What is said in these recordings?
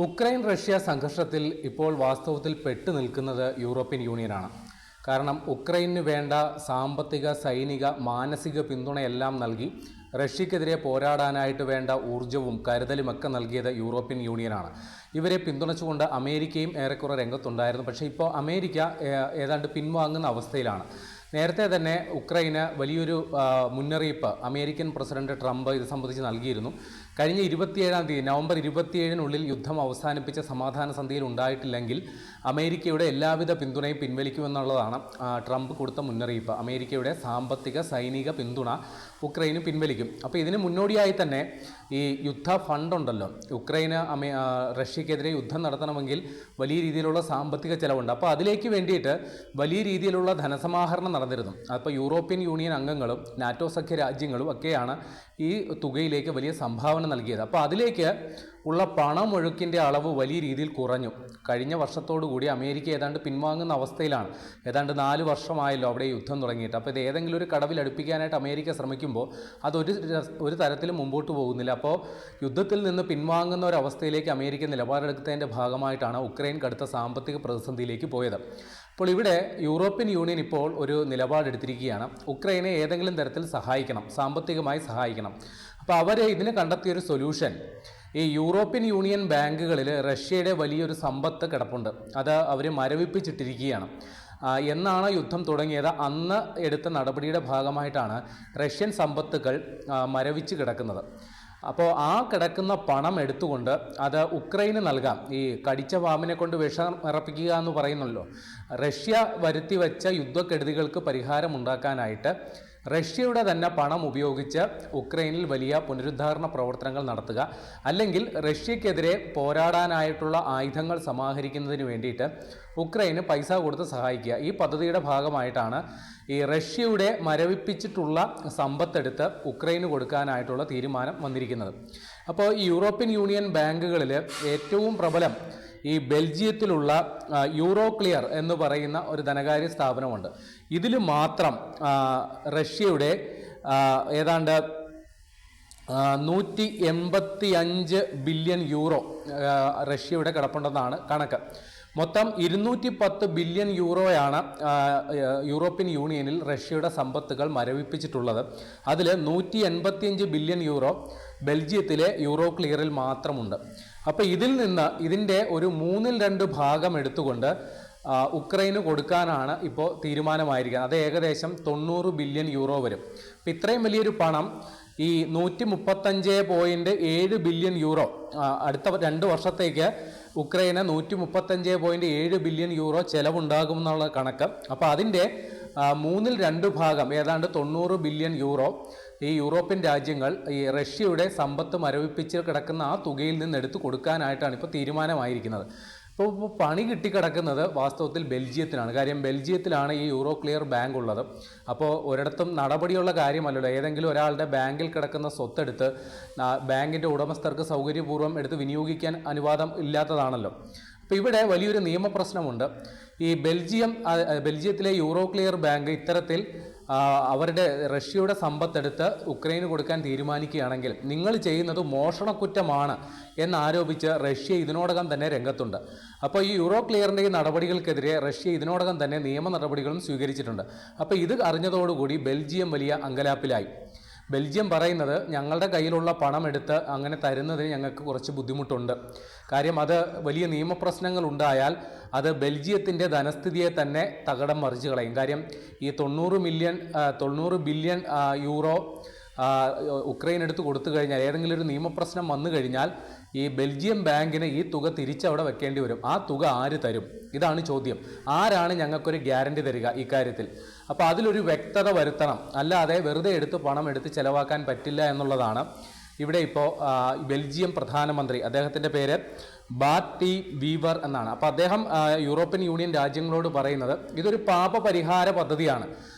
Ukraine Russia സംഘർഷത്തിൽ ഇപ്പോൾ വാസ്തവത്തിൽ പെട്ടു നിൽക്കുന്നത് യൂറോപ്യൻ യൂണിയനാണ്. കാരണം ഉക്രൈനു വേണ്ട സാമ്പത്തിക, സൈനിക, മാനസിക പിന്തുണയെല്ലാം നൽകി റഷ്യക്കെതിരെ പോരാടാനായിട്ട് വേണ്ട ഊർജ്ജവും കരുതലുമൊക്കെ നൽകിയത് യൂറോപ്യൻ യൂണിയനാണ്. ഇവരെ പിന്തുണച്ചുകൊണ്ട് അമേരിക്കയും ഏറെക്കുറെ രംഗത്തുണ്ടായിരുന്നു. പക്ഷേ ഇപ്പോൾ അമേരിക്ക ഏതാണ്ട് പിൻവാങ്ങുന്ന അവസ്ഥയിലാണ്. നേരത്തെ തന്നെ ഉക്രൈന് വലിയൊരു മുന്നറിയിപ്പ് അമേരിക്കൻ പ്രസിഡന്റ് ട്രംപ് ഇത് സംബന്ധിച്ച് നൽകിയിരുന്നു. കഴിഞ്ഞ 27-ാം തീയതി നവംബർ 27-നുള്ളിൽ യുദ്ധം അവസാനിപ്പിച്ച സമാധാന സന്ധിയിൽ ഉണ്ടായിട്ടില്ലെങ്കിൽ അമേരിക്കയുടെ എല്ലാവിധ പിന്തുണയും പിൻവലിക്കുമെന്നുള്ളതാണ് ട്രംപ് കൊടുത്ത മുന്നറിയിപ്പ്. അമേരിക്കയുടെ സാമ്പത്തിക, സൈനിക പിന്തുണ ഉക്രൈന് പിൻവലിക്കും. അപ്പോൾ ഇതിന് മുന്നോടിയായി തന്നെ ഈ യുദ്ധ ഫണ്ടുണ്ടല്ലോ, ഉക്രൈന് റഷ്യക്കെതിരെ യുദ്ധം നടത്തണമെങ്കിൽ വലിയ രീതിയിലുള്ള സാമ്പത്തിക ചെലവുണ്ട്. അപ്പോൾ അതിലേക്ക് വേണ്ടിയിട്ട് വലിയ രീതിയിലുള്ള ധനസമാഹരണം നടന്നിരുന്നു. അപ്പോൾ യൂറോപ്യൻ യൂണിയൻ അംഗങ്ങളും നാറ്റോ സഖ്യ രാജ്യങ്ങളും ഒക്കെയാണ് ഈ തുകയിലേക്ക് വലിയ സംഭാവന നൽകിയത്. അപ്പോൾ അതിലേക്ക് ഉള്ള പണമൊഴുക്കിൻ്റെ അളവ് വലിയ രീതിയിൽ കുറഞ്ഞു. കഴിഞ്ഞ വർഷത്തോടുകൂടി അമേരിക്ക ഏതാണ്ട് പിൻവാങ്ങുന്ന അവസ്ഥയിലാണ്. ഏതാണ്ട് 4 വർഷമായല്ലോ അവിടെ യുദ്ധം തുടങ്ങിയിട്ട്. അപ്പോൾ ഇത് ഏതെങ്കിലും ഒരു കടവിൽ അടുപ്പിക്കാനായിട്ട് അമേരിക്ക ശ്രമിക്കുമ്പോൾ അതൊരു തരത്തിലും മുമ്പോട്ട് പോകുന്നില്ല. അപ്പോൾ യുദ്ധത്തിൽ നിന്ന് പിൻവാങ്ങുന്ന ഒരവസ്ഥയിലേക്ക് അമേരിക്ക നിലപാടെടുത്തതിൻ്റെ ഭാഗമായിട്ടാണ് ഉക്രൈൻ കടുത്ത സാമ്പത്തിക പ്രതിസന്ധിയിലേക്ക് പോയത്. അപ്പോൾ ഇവിടെ യൂറോപ്യൻ യൂണിയൻ ഇപ്പോൾ ഒരു നിലപാടെടുത്തിരിക്കുകയാണ്. ഉക്രൈനെ ഏതെങ്കിലും തരത്തിൽ സഹായിക്കണം, സാമ്പത്തികമായി സഹായിക്കണം. അപ്പോൾ അവർ ഇതിന് കണ്ടെത്തിയൊരു സൊല്യൂഷൻ, ഈ യൂറോപ്യൻ യൂണിയൻ ബാങ്കുകളിൽ റഷ്യയുടെ വലിയൊരു സമ്പത്ത് കിടപ്പുണ്ട്. അത് അവർ മരവിപ്പിച്ചിട്ടിരിക്കുകയാണ്. എന്നാണ് യുദ്ധം തുടങ്ങിയത് അന്ന് എടുത്ത നടപടിയുടെ ഭാഗമായിട്ടാണ് റഷ്യൻ സമ്പത്തുകൾ മരവിച്ച് കിടക്കുന്നത്. അപ്പോൾ ആ കിടക്കുന്ന പണം എടുത്തുകൊണ്ട് അത് ഉക്രൈന് നൽകാം. ഈ കടിച്ച പാമ്പിനെ കൊണ്ട് വിഷം ഇറപ്പിക്കുക എന്ന് പറയുന്നല്ലോ. റഷ്യ വരുത്തിവെച്ച യുദ്ധക്കെടുതികൾക്ക് പരിഹാരമുണ്ടാക്കാനായിട്ട് റഷ്യയുടെ തന്നെ പണം ഉപയോഗിച്ച് ഉക്രൈനിൽ വലിയ പുനരുദ്ധാരണ പ്രവർത്തനങ്ങൾ നടത്തുക, അല്ലെങ്കിൽ റഷ്യക്കെതിരെ പോരാടാനായിട്ടുള്ള ആയുധങ്ങൾ സമാഹരിക്കുന്നതിന് വേണ്ടിയിട്ട് ഉക്രൈന് പൈസ കൊടുത്ത് സഹായിക്കുക. ഈ പദ്ധതിയുടെ ഭാഗമായിട്ടാണ് ഈ റഷ്യയുടെ മരവിപ്പിച്ചിട്ടുള്ള സമ്പത്തെടുത്ത് ഉക്രൈന് കൊടുക്കാനായിട്ടുള്ള തീരുമാനം വന്നിരിക്കുന്നത്. അപ്പോൾ ഈ യൂറോപ്യൻ യൂണിയൻ ബാങ്കുകളിൽ ഏറ്റവും പ്രബലം ഈ ബെൽജിയത്തിലുള്ള യൂറോ ക്ലിയർ എന്ന് പറയുന്ന ഒരു ധനകാര്യ സ്ഥാപനമുണ്ട്. ഇതിൽ മാത്രം റഷ്യയുടെ ഏതാണ്ട് 185 ബില്യൺ യൂറോ റഷ്യയുടെ കിടപ്പുണ്ടെന്നാണ് കണക്ക്. മൊത്തം 210 ബില്യൺ യൂറോയാണ് യൂറോപ്യൻ യൂണിയനിൽ റഷ്യയുടെ സമ്പത്തുകൾ മരവിപ്പിച്ചിട്ടുള്ളത്. അതിൽ 185 ബില്യൺ യൂറോ ബെൽജിയത്തിലെ യൂറോ ക്ലിയറിൽ മാത്രമുണ്ട്. അപ്പോൾ ഇതിൽ നിന്ന് ഇതിൻ്റെ ഒരു 1/2 ഭാഗം എടുത്തുകൊണ്ട് ഉക്രൈന് കൊടുക്കാനാണ് ഇപ്പോൾ തീരുമാനമായിരിക്കുന്നത്. അത് ഏകദേശം 90 ബില്യൺ യൂറോ വരും. അപ്പോൾ ഇത്രയും വലിയൊരു പണം, ഈ 135.7 ബില്യൺ യൂറോ അടുത്ത 2 വർഷത്തേക്ക് ഉക്രൈന് 135.7 ബില്യൺ യൂറോ ചെലവുണ്ടാകുമെന്നുള്ള കണക്ക്. അപ്പോൾ അതിൻ്റെ 1/2 ഭാഗം ഏതാണ്ട് 90 ബില്യൺ യൂറോ ഈ യൂറോപ്യൻ രാജ്യങ്ങൾ ഈ റഷ്യയുടെ സമ്പത്ത് മരവിപ്പിച്ച് കിടക്കുന്ന ആ തുകയിൽ നിന്ന് എടുത്തു കൊടുക്കാനായിട്ടാണ് ഇപ്പോൾ തീരുമാനമായിരിക്കുന്നത്. ഇപ്പോൾ പണി കിട്ടിക്കിടക്കുന്നത് വാസ്തവത്തിൽ ബെൽജിയത്തിനാണ്. കാര്യം ബെൽജിയത്തിലാണ് ഈ യൂറോ ക്ലിയർ ബാങ്ക് ഉള്ളത്. അപ്പോൾ ഒരിടത്തും നടപടിയുള്ള കാര്യമല്ലല്ലോ. ഏതെങ്കിലും ഒരാളുടെ ബാങ്കിൽ കിടക്കുന്ന സ്വത്തെടുത്ത് ബാങ്കിൻ്റെ ഉടമസ്ഥർക്ക് സൗകര്യപൂർവ്വം എടുത്ത് വിനിയോഗിക്കാൻ അനുവാദം ഇല്ലാത്തതാണല്ലോ. അപ്പോൾ ഇവിടെ വലിയൊരു നിയമപ്രശ്നമുണ്ട്. ഈ ബെൽജിയത്തിലെ യൂറോ ക്ലിയർ ബാങ്ക് ഇത്തരത്തിൽ അവരുടെ റഷ്യയുടെ സമ്പത്തെടുത്ത് ഉക്രൈന് കൊടുക്കാൻ തീരുമാനിക്കുകയാണെങ്കിൽ നിങ്ങൾ ചെയ്യുന്നത് മോഷണക്കുറ്റമാണ് എന്നാരോപിച്ച് റഷ്യ ഇതിനോടകം തന്നെ രംഗത്തുണ്ട്. അപ്പോൾ ഈ യൂറോ ക്ലിയറിൻ്റെ ഈ നടപടികൾക്കെതിരെ റഷ്യ ഇതിനോടകം തന്നെ നിയമ നടപടികളും സ്വീകരിച്ചിട്ടുണ്ട്. അപ്പോൾ ഇത് അറിഞ്ഞതോടുകൂടി ബെൽജിയം വലിയ അങ്കലാപ്പിലായി. ബെൽജിയം പറയുന്നത് ഞങ്ങളുടെ കയ്യിലുള്ള പണം എടുത്ത് അങ്ങനെ തരുന്നതിന് ഞങ്ങൾക്ക് കുറച്ച് ബുദ്ധിമുട്ടുണ്ട്. കാര്യം അത് വലിയ നിയമപ്രശ്നങ്ങൾ ഉണ്ടായാൽ അത് ബെൽജിയത്തിൻ്റെ ധനസ്ഥിതിയെ തന്നെ തകിടം മറിച്ച് കളയും. കാര്യം ഈ 90 ബില്യൺ യൂറോ ഉക്രൈൻ എടുത്ത് കൊടുത്തു കഴിഞ്ഞാൽ ഏതെങ്കിലും ഒരു നിയമപ്രശ്നം വന്നു കഴിഞ്ഞാൽ ഈ ബെൽജിയം ബാങ്കിന് ഈ തുക തിരിച്ചവിടെ വെക്കേണ്ടി വരും. ആ തുക ആര് തരും? ഇതാണ് ചോദ്യം. ആരാണ് ഞങ്ങൾക്കൊരു ഗ്യാരണ്ടി തരിക ഇക്കാര്യത്തിൽ? അപ്പോൾ അതിലൊരു വ്യക്തത വരുത്തണം. അല്ലാതെ വെറുതെ എടുത്ത് പണം എടുത്ത് ചിലവാക്കാൻ പറ്റില്ല എന്നുള്ളതാണ് ഇവിടെ ഇപ്പോൾ ബെൽജിയം പ്രധാനമന്ത്രി, അദ്ദേഹത്തിൻ്റെ പേര് ബാർട്ടി വീവർ എന്നാണ്. അപ്പോൾ അദ്ദേഹം യൂറോപ്യൻ യൂണിയൻ രാജ്യങ്ങളോട് പറയുന്നത് ഇതൊരു പാപപരിഹാര പദ്ധതിയാണ്.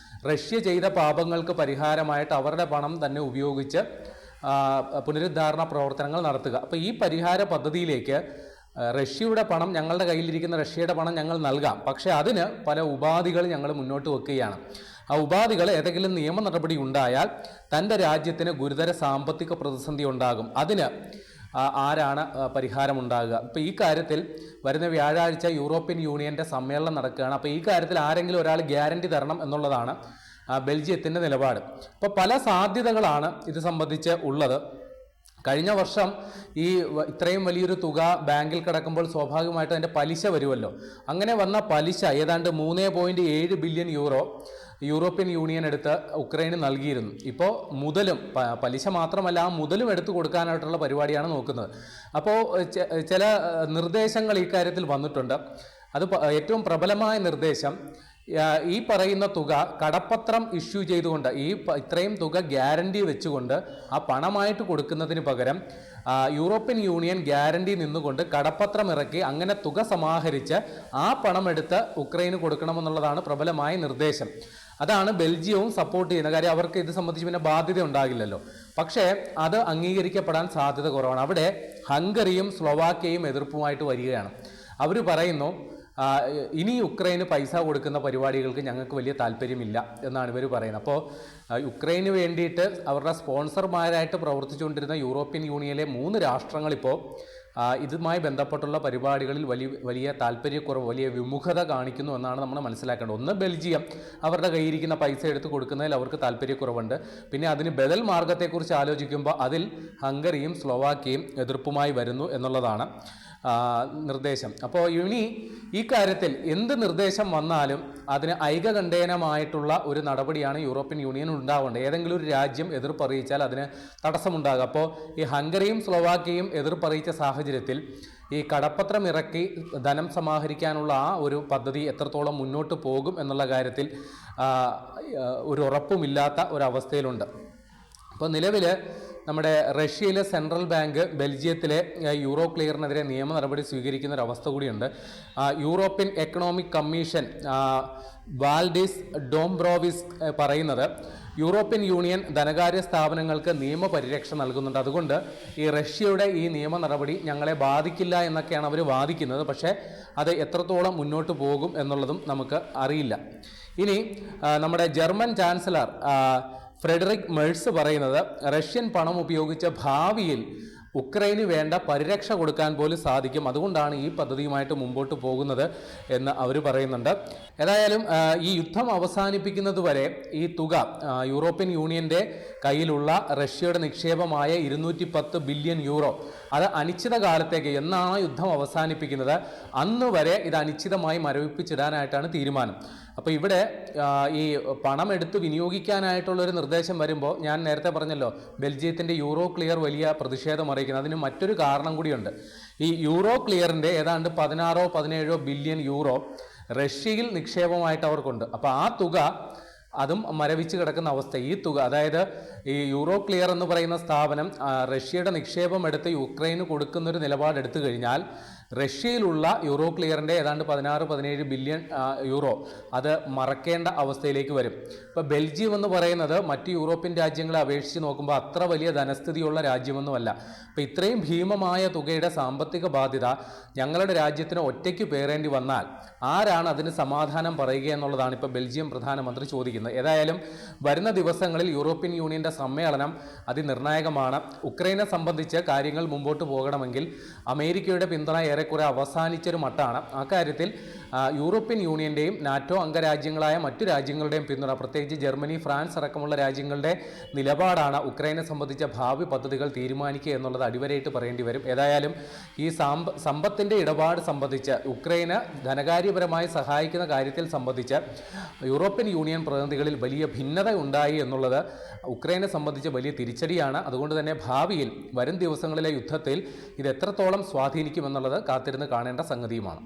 റഷ്യ ചെയ്ത പാപങ്ങൾക്ക് പരിഹാരമായിട്ട് അവരുടെ പണം തന്നെ ഉപയോഗിച്ച് പുനരുദ്ധാരണ പ്രവർത്തനങ്ങൾ നടത്തുക. അപ്പോൾ ഈ പരിഹാര പദ്ധതിയിലേക്ക് റഷ്യയുടെ പണം, ഞങ്ങളുടെ കയ്യിലിരിക്കുന്ന റഷ്യയുടെ പണം ഞങ്ങൾ നൽകാം, പക്ഷേ അതിന് പല ഉപാധികൾ ഞങ്ങൾ മുന്നോട്ട് വെക്കുകയാണ്. ആ ഉപാധികൾ ഏതെങ്കിലും നിയമ നടപടി ഉണ്ടായാൽ തൻ്റെ രാജ്യത്തിന് ഗുരുതര സാമ്പത്തിക പ്രതിസന്ധി ഉണ്ടാകും. അതിന് ആരാണ് പരിഹാരമുണ്ടാകുക. ഇപ്പോൾ ഈ കാര്യത്തിൽ വരുന്ന വ്യാഴാഴ്ച യൂറോപ്യൻ യൂണിയൻ്റെ സമ്മേളനം നടക്കുകയാണ്. അപ്പോൾ ഈ കാര്യത്തിൽ ആരെങ്കിലും ഒരാൾ ഗ്യാരണ്ടി തരണം എന്നുള്ളതാണ് ബെൽജിയത്തിൻ്റെ നിലപാട്. അപ്പോൾ പല സാധ്യതകളാണ് ഇത് സംബന്ധിച്ച് ഉള്ളത്. കഴിഞ്ഞ വർഷം ഇത്രയും വലിയൊരു തുക ബാങ്കിൽ കിടക്കുമ്പോൾ സ്വാഭാവികമായിട്ടും അതിൻ്റെ പലിശ വരുമല്ലോ. അങ്ങനെ വന്ന പലിശ ഏതാണ്ട് 3.7 ബില്യൺ യൂറോ യൂറോപ്യൻ യൂണിയൻ എടുത്ത് ഉക്രൈന് നൽകിയിരുന്നു. ഇപ്പോൾ മുതലും പലിശ മാത്രമല്ല, ആ മുതലും എടുത്തു കൊടുക്കാനായിട്ടുള്ള പരിപാടിയാണ് നോക്കുന്നത്. അപ്പോൾ ചില നിർദ്ദേശങ്ങൾ ഈ കാര്യത്തിൽ വന്നിട്ടുണ്ട്. അത് ഏറ്റവും പ്രബലമായ നിർദ്ദേശം, ഈ പറയുന്ന തുക കടപ്പത്രം ഇഷ്യൂ ചെയ്തുകൊണ്ട് ഇത്രയും തുക ഗ്യാരണ്ടി വെച്ചുകൊണ്ട് ആ പണമായിട്ട് കൊടുക്കുന്നതിന് പകരം യൂറോപ്യൻ യൂണിയൻ ഗ്യാരണ്ടി നിന്നുകൊണ്ട് കടപ്പത്രം ഇറക്കി അങ്ങനെ തുക സമാഹരിച്ച് ആ പണം എടുത്ത് ഉക്രൈന് കൊടുക്കണമെന്നുള്ളതാണ് പ്രബലമായ നിർദ്ദേശം. അതാണ് ബെൽജിയവും സപ്പോർട്ട് ചെയ്യുന്ന കാര്യം. അവർക്ക് ഇത് സംബന്ധിച്ച് പിന്നെ ബാധ്യത ഉണ്ടാകില്ലല്ലോ. പക്ഷേ അത് അംഗീകരിക്കപ്പെടാൻ സാധ്യത കുറവാണ്. അവിടെ ഹംഗറിയും സ്ലോവാക്യയും എതിർപ്പുമായിട്ട് വരികയാണ്. അവർ പറയുന്നു, ഇനി യുക്രൈന് പൈസ കൊടുക്കുന്ന പരിപാടികൾക്ക് ഞങ്ങൾക്ക് വലിയ താല്പര്യമില്ല എന്നാണ് ഇവർ പറയുന്നത്. അപ്പോൾ യുക്രൈന് വേണ്ടിയിട്ട് അവരുടെ സ്പോൺസർമാരായിട്ട് പ്രവർത്തിച്ചുകൊണ്ടിരുന്ന യൂറോപ്യൻ യൂണിയനിലെ 3 രാഷ്ട്രങ്ങളിപ്പോൾ ഇതുമായി ബന്ധപ്പെട്ടുള്ള പരിപാടികളിൽ വലിയ താല്പര്യക്കുറവ്, വലിയ വിമുഖത കാണിക്കുന്നു എന്നാണ് നമ്മൾ മനസ്സിലാക്കേണ്ടത്. ഒന്ന്, ബെൽജിയം അവരുടെ കയ്യിരിക്കുന്ന പൈസ എടുത്ത് കൊടുക്കുന്നതിൽ അവർക്ക് താല്പര്യക്കുറവുണ്ട്. പിന്നെ അതിന് ബദൽ മാർഗത്തെക്കുറിച്ച് ആലോചിക്കുമ്പോൾ അതിൽ ഹംഗറിയും സ്ലോവാക്യയും എതിർപ്പുമായി വരുന്നു എന്നുള്ളതാണ് നിർദ്ദേശം. അപ്പോൾ ഇനി ഈ കാര്യത്തിൽ എന്ത് നിർദ്ദേശം വന്നാലും അതിന് ഐകകണ്ഠേനമായിട്ടുള്ള ഒരു നടപടിയാണ് യൂറോപ്യൻ യൂണിയൻ ഉണ്ടാവേണ്ടത്. ഏതെങ്കിലും ഒരു രാജ്യം എതിർപ്പറിയിച്ചാൽ അതിന് തടസ്സമുണ്ടാകും. അപ്പോൾ ഈ ഹംഗറിയും സ്ലോവാക്യയും എതിർപ്പറിയിച്ച സാഹചര്യത്തിൽ ഈ കടപ്പത്രം ഇറക്കി ധനം സമാഹരിക്കാനുള്ള ആ ഒരു പദ്ധതി എത്രത്തോളം മുന്നോട്ട് പോകും എന്നുള്ള കാര്യത്തിൽ ഒരു ഉറപ്പുമില്ലാത്ത ഒരവസ്ഥയിലുണ്ട്. അപ്പോൾ നിലവിൽ നമ്മുടെ റഷ്യയിലെ സെൻട്രൽ ബാങ്ക് ബെൽജിയത്തിലെ യൂറോ ക്ലിയറിനെതിരെ നിയമ നടപടി സ്വീകരിക്കുന്ന ഒരു അവസ്ഥ കൂടിയുണ്ട്. യൂറോപ്യൻ എക്കണോമിക് കമ്മീഷൻ വാൽഡിസ് ഡോംബ്രോവിസ് പറയുന്നത്, യൂറോപ്യൻ യൂണിയൻ ധനകാര്യ സ്ഥാപനങ്ങൾക്ക് നിയമപരിരക്ഷ നൽകുന്നുണ്ട്. അതുകൊണ്ട് ഈ റഷ്യയുടെ ഈ നിയമ നടപടി ഞങ്ങളെ ബാധിക്കില്ല എന്നൊക്കെയാണ് അവർ വാദിക്കുന്നത്. പക്ഷേ അത് എത്രത്തോളം മുന്നോട്ട് പോകും എന്നുള്ളതും നമുക്ക് അറിയില്ല. ഇനി നമ്മുടെ ജർമ്മൻ ചാൻസലർ ഫ്രെഡറിക് മെഴ്സ് പറയുന്നത്, റഷ്യൻ പണം ഉപയോഗിച്ച് ഭാവിയിൽ ഉക്രൈന് വേണ്ട പരിരക്ഷ കൊടുക്കാൻ പോലും സാധിക്കും. അതുകൊണ്ടാണ് ഈ പദ്ധതിയുമായിട്ട് മുമ്പോട്ട് പോകുന്നത് എന്ന് അവർ പറയുന്നുണ്ട്. ഏതായാലും ഈ യുദ്ധം അവസാനിപ്പിക്കുന്നത് വരെ ഈ തുക യൂറോപ്യൻ യൂണിയൻ്റെ കയ്യിലുള്ള റഷ്യയുടെ നിക്ഷേപമായ 210 ബില്യൺ യൂറോ അത് അനിശ്ചിത കാലത്തേക്ക്, എന്നാണ് യുദ്ധം അവസാനിപ്പിക്കുന്നത് അന്ന് വരെ ഇത് അനിശ്ചിതമായി മരവിപ്പിച്ചിടാനായിട്ടാണ് തീരുമാനം. അപ്പോൾ ഇവിടെ ഈ പണം എടുത്ത് വിനിയോഗിക്കാനായിട്ടുള്ളൊരു നിർദ്ദേശം വരുമ്പോൾ ഞാൻ നേരത്തെ പറഞ്ഞല്ലോ, ബെൽജിയത്തിൻ്റെ യൂറോ ക്ലിയർ വലിയ പ്രതിഷേധം അറിയിക്കുന്നത്. അതിന് മറ്റൊരു കാരണം കൂടിയുണ്ട്. ഈ യൂറോ ക്ലിയറിൻ്റെ ഏതാണ്ട് 16-17 ബില്യൺ യൂറോ റഷ്യയിൽ നിക്ഷേപമായിട്ട് അവർക്കുണ്ട്. അപ്പോൾ ആ തുക അതും മരവിച്ച് കിടക്കുന്ന അവസ്ഥ. ഈ തുക, അതായത് ഈ യൂറോ ക്ലിയർ എന്ന് പറയുന്ന സ്ഥാപനം റഷ്യയുടെ നിക്ഷേപം എടുത്ത് യുക്രൈന് കൊടുക്കുന്നൊരു നിലപാടെടുത്തു കഴിഞ്ഞാൽ റഷ്യയിലുള്ള യൂറോ ക്ലിയറിൻ്റെ ഏതാണ്ട് 16-17 ബില്യൺ യൂറോ അത് മറക്കേണ്ട അവസ്ഥയിലേക്ക് വരും. ഇപ്പോൾ ബെൽജിയം എന്ന് പറയുന്നത് മറ്റ് യൂറോപ്യൻ രാജ്യങ്ങളെ അപേക്ഷിച്ച് നോക്കുമ്പോൾ അത്ര വലിയ ധനസ്ഥിതിയുള്ള രാജ്യമൊന്നുമല്ല. അപ്പോൾ ഇത്രയും ഭീമമായ തുകയുടെ സാമ്പത്തിക ബാധ്യത ഞങ്ങളുടെ രാജ്യത്തിന് ഒറ്റയ്ക്ക് പേറേണ്ടി വന്നാൽ ആരാണ് അതിന് സമാധാനം പറയുക എന്നുള്ളതാണ് ഇപ്പോൾ ബെൽജിയം പ്രധാനമന്ത്രി ചോദിക്കുന്നത്. ഏതായാലും വരുന്ന ദിവസങ്ങളിൽ യൂറോപ്യൻ യൂണിയൻ്റെ സമ്മേളനം അതിനിർണായകമാണ്. ഉക്രൈനെ സംബന്ധിച്ച് കാര്യങ്ങൾ മുമ്പോട്ട് പോകണമെങ്കിൽ അമേരിക്കയുടെ പിന്തുണ ഏറെക്കുറെ അവസാനിച്ചൊരു മട്ടാണ്. അക്കാര്യത്തിൽ യൂറോപ്യൻ യൂണിയൻ്റെയും നാറ്റോ അംഗരാജ്യങ്ങളായ മറ്റു രാജ്യങ്ങളുടെയും പിന്തുണ, പ്രത്യേകിച്ച് ജർമ്മനി, ഫ്രാൻസ് അടക്കമുള്ള രാജ്യങ്ങളുടെ നിലപാടാണ് ഉക്രൈനെ സംബന്ധിച്ച ഭാവി പദ്ധതികൾ തീരുമാനിക്കുക എന്നുള്ളത് അടിവരയിട്ട് പറയേണ്ടി വരും. ഏതായാലും ഈ സമ്പത്തിൻ്റെ ഇടപാട് സംബന്ധിച്ച് ഉക്രൈന് ധനകാര്യപരമായി സഹായിക്കുന്ന കാര്യത്തിൽ സംബന്ധിച്ച് യൂറോപ്യൻ യൂണിയൻ പ്രതിനിധികളിൽ വലിയ ഭിന്നത ഉണ്ടായി എന്നുള്ളത് ഉക്രൈനെ സംബന്ധിച്ച് വലിയ തിരിച്ചടിയാണ്. അതുകൊണ്ട് തന്നെ ഭാവിയിൽ വരും ദിവസങ്ങളിലെ യുദ്ധത്തിൽ ഇത് എത്രത്തോളം സ്വാധീനിക്കുമെന്നുള്ളത് കാത്തിരുന്ന് കാണേണ്ട സംഗതിയുമാണ്.